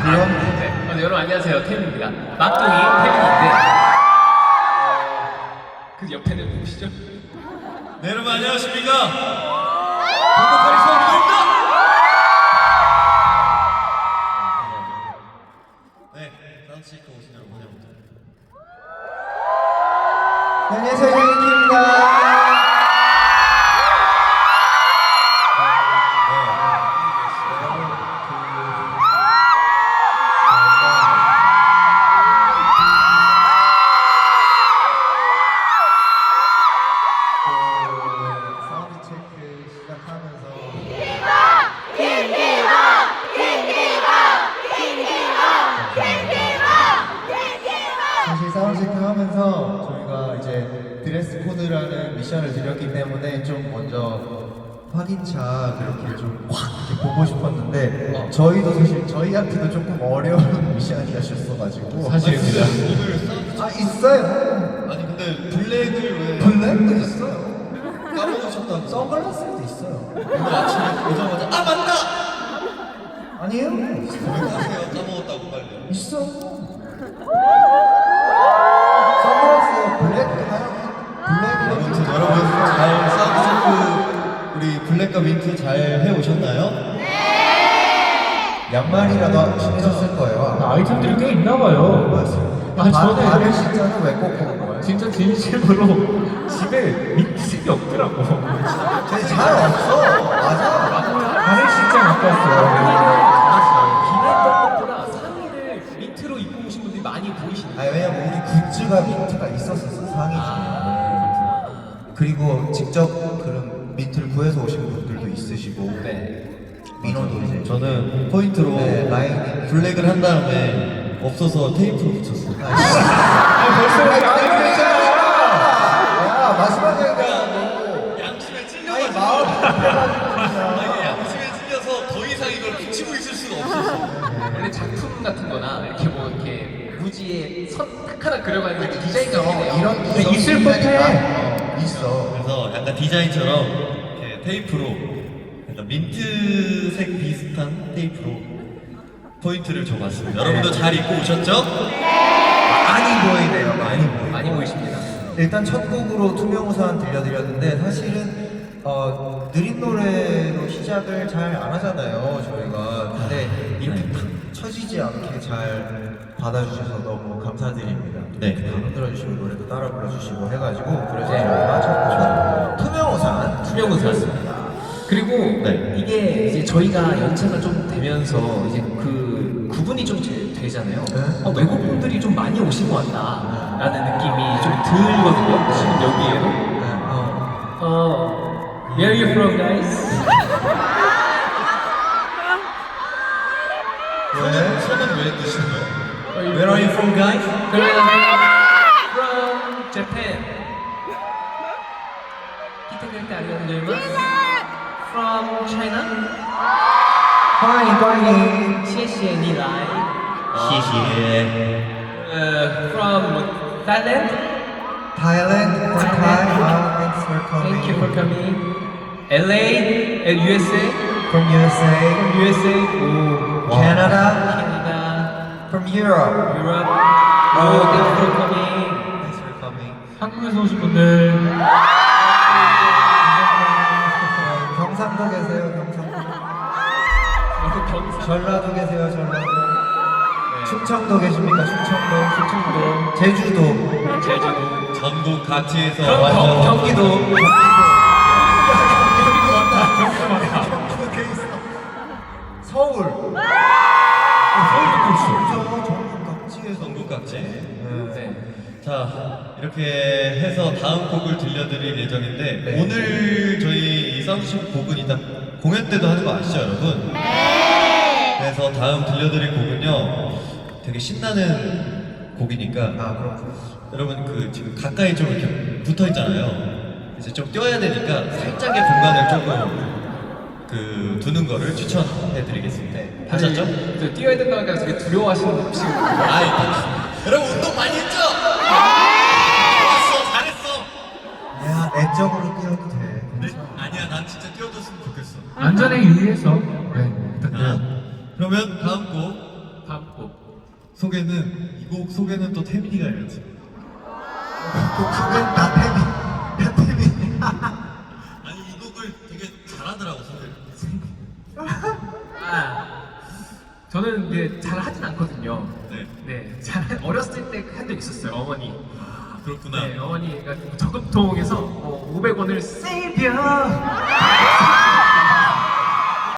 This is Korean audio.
네. 여러분 안녕하세요. 태민입니다. 막둥이 태민인데 그 옆에는 누구시죠? 네, 여러분 안녕하십니까? 한국 카리스마 무대입니다. 네, 사운드체크 오신 여러분 환영합니다. 네, 안녕하세요, 제이키입니다. 사운드 체크 시작하면서 사실 사운드 체크 하면서 저희가 이제 드레스 코드라는 미션을 드렸기 때문에 좀 먼저 확인차 그렇게 좀 확 이렇게 보고 싶었는데 저희도 사실 저희한테도 조금 어려운 미션이었어가지고 사실입니다. 오늘 사운드 아 있어요. 아니 근데 블랙을 왜 블랙도 있어요. 까먹으셨다고? 선글라스도 있어요. 오늘 아침에 오자마자 아 맞다! 아니에요? 고백하세요. 까먹었다고 빨리. 있어. 선글라스 블랙도 하얀 아무튼 블랙이 여러분 잘 사운드 체크 우리 블랙과 민트 잘 해오셨나요? 양말이라도 신으셨을 거예요. 아이템들이 꽤 있나봐요. 아 저는 다른 시자는 왜 꼭 보는 거예요? 진짜 진심으로 집에 민트색이 없더라고. 저희 잘 없어. 맞아. 다른 시장 갖고 왔어요. 기대했던 것보다 상의를 민트로 입고 오신 분들이 많이 보이시네요. 아니 왜냐면 우리 굿즈가 민트가 있었었어 상의 중에. 그리고 직접 그런 민트를 구해서 오신 분들도 있으시고. 네. 민호도 이제. 저는 포인트로 네, 라인이. 블랙을 한 다음에 없어서 테이프로 붙였어요. 벌써 야 마지막에 얘기하고. 양심에 아니 찔려가지고 마음 아니 양심에 찔려서 더 이상 이걸 붙이고 있을 수가 없었어. 원래 작품 같은 거나 이렇게 뭐 이렇게 무지에 선 딱 하나 그려가는 게 디자인 같네요. 이런 있을 법해. 있어. 그래서 약간 디자인처럼 이렇게 테이프로 약간 민트색 비슷한 테이프로 포인트를 줘봤습니다. 여러분도 잘 입고 오셨죠? 많이 보이네요. 많이 보이. 많이 보이십니다. 일단 첫 곡으로 투명우산 들려드렸는데 사실은 느린 노래로 시작을 잘 안 하잖아요 저희가. 근데 이렇게 탁 쳐지지 않게 잘 받아주셔서 너무 감사드립니다. 네. 다 흔들어주시고 노래도 따라 불러주시고 해가지고 그래서 저희가 첫 곡은 투명우산 투명우산이었습니다. 그리고 네. 이게 이제 저희가 연차가 좀 되면서 이제 그 구분이 좀 되잖아요. 네. 외국 분들이 좀 많이 오신 것 같다라는 느낌이 좀 들거든요. 지금 여기에도. Where are you from, guys? 왜? 손은 왜 드시는 거예요? Where are you from, guys? From Japan. 기타카타 안녕하세요. From China.欢迎 谢谢你来. 시시해. From Thailand. Thailand, from Thai. Thanks for coming. Thank you for coming. LA and USA. From USA, From USA. Ooh. Canada, Canada. from Europe. Europe. Oh, thank you for coming. Thanks for coming. 한국에서 오신 분들. 경상도 계세요, 경상도. 전라도 계세요, 전라도. 충청도 계십니까, 충청도. 제주도. 제주도. 전국 각지에서 그럼 완전 경기도. 서울. 서울도 있어. 전국 각지에서. 전국 각지. 네. 자, 이렇게 해서 다음 곡을 들려드릴 예정인데 네. 오늘 저희 이 사운드check 곡은 이따 공연 때도 하는 거 아시죠, 여러분? 네. 그래서 다음 들려드릴 곡은요, 되게 신나는 곡이니까 아, 그렇군. 여러분 그 지금 가까이 좀 이렇게 붙어 있잖아요. 이제 좀 뛰어야 되니까 살짝의 공간을 조금 그 두는 거를 추천해드리겠습니다. 하셨죠? 저 뛰어야 된다고 하니까 되게 두려워하시는 분 혹시 아이, 여러분 운동 많이 했죠? 좋았어, 잘했어. 야, 내적으로 뛰어도 돼. 네? 아니야, 난 진짜 뛰어줬으면 좋겠어. 안전에 유의해서 네, 아, 그러면 다음 곡 다음 소개는 이 곡 소개는 또 태민이가 해야지. 곡 소개 나 태미. 아니 이 곡을 되게 잘하더라고 소개를. 저는 이제 잘 하진 않거든요. 네. 네, 잘 어렸을 때 한 적 있었어요, 어머니. 그렇구나. 네, 어머니가 저금통에서 500원을 세이비어